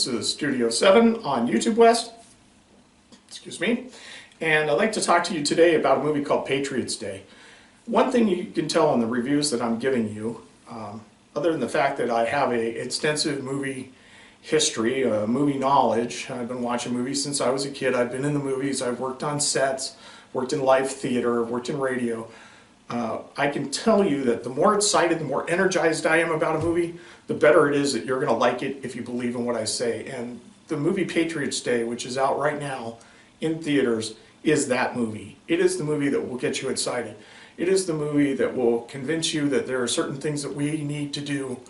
This is Studio 7 on YouTube West. Excuse me. And I'd like to talk to you today about a movie called Patriots Day. One thing you can tell in the reviews that I'm giving you, other than the fact that I have an extensive movie history, movie knowledge. I've been watching movies since I was a kid. I've been in the movies. I've worked on sets, worked in live theater, worked in radio. I can tell you that the more excited, the more energized I am about a movie, the better it is that you're going to like it if you believe in what I say. And the movie Patriots Day, which is out right now in theaters, is that movie. It is the movie that will get you excited. It is the movie that will convince you that there are certain things that we need to do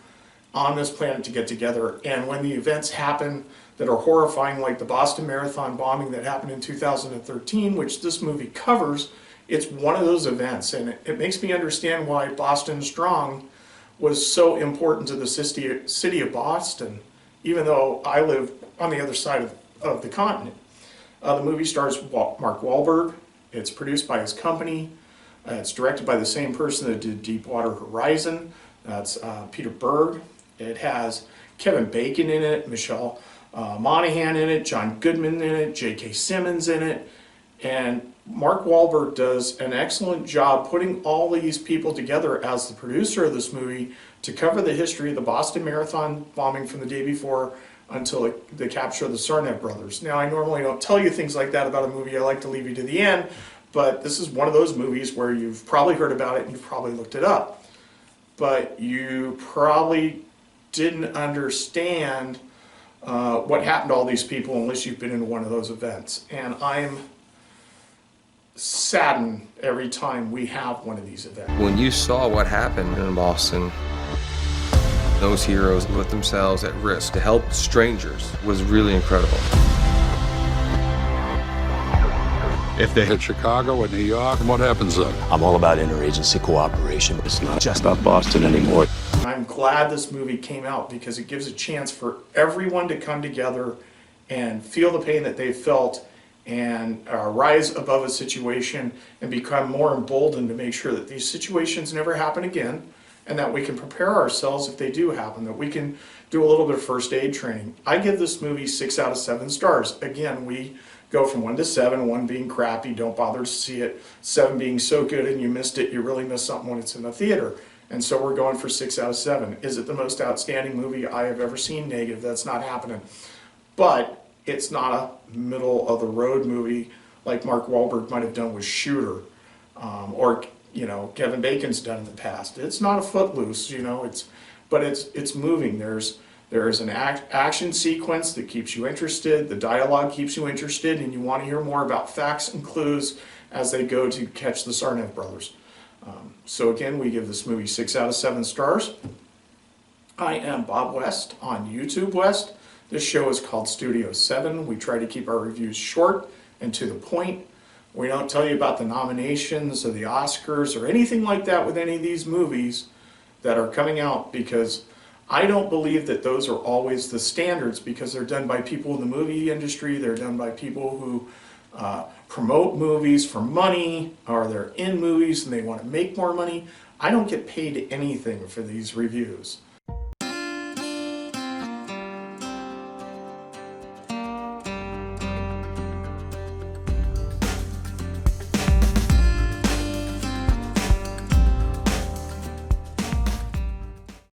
on this planet to get together. And when the events happen that are horrifying, like the Boston Marathon bombing that happened in 2013, which this movie covers, it's one of those events. And it makes me understand why Boston Strong was so important to the city of Boston, even though I live on the other side of the continent. The movie stars Mark Wahlberg. It's produced by his company. It's directed by the same person that did Deepwater Horizon. That's Peter Berg. It has Kevin Bacon in it, Michelle Monaghan in it, John Goodman in it, J.K. Simmons in it. And Mark Wahlberg does an excellent job putting all these people together as the producer of this movie to cover the history of the Boston Marathon bombing from the day before until the capture of the Tsarnaev brothers. Now, I normally don't tell you things like that about a movie. I like to leave you to the end, but this is one of those movies where you've probably heard about it and you've probably looked it up. But you probably didn't understand what happened to all these people unless you've been in one of those events. And I'm saddened every time we have one of these events. When you saw what happened in Boston, those heroes put themselves at risk to help strangers was really incredible. If they hit Chicago or New York, what happens then? I'm all about interagency cooperation, but it's not just about Boston anymore. I'm glad this movie came out because it gives a chance for everyone to come together and feel the pain that they felt and rise above a situation and become more emboldened to make sure that these situations never happen again, and that we can prepare ourselves if they do happen, that we can do a little bit of first aid training. I give this movie 6 out of 7 stars. Again, we go from 1 to 7, 1 being crappy, don't bother to see it, 7 being so good and you missed it, you really miss something when it's in the theater. And so we're going for 6 out of 7. Is it the most outstanding movie I have ever seen? Negative, that's not happening. But it's not a middle of the road movie like Mark Wahlberg might have done with Shooter, or Kevin Bacon's done in the past. It's not a Footloose, but it's moving. There's an action sequence that keeps you interested, the dialogue keeps you interested, and you want to hear more about facts and clues as they go to catch the Tsarnaev brothers. So again, we give this movie 6 out of 7 stars. I am Bob West on YouTube West. This show is called Studio 7. We try to keep our reviews short and to the point. We don't tell you about the nominations or the Oscars or anything like that with any of these movies that are coming out, because I don't believe that those are always the standards, because they're done by people in the movie industry, they're done by people who promote movies for money, or they're in movies and they want to make more money. I don't get paid anything for these reviews.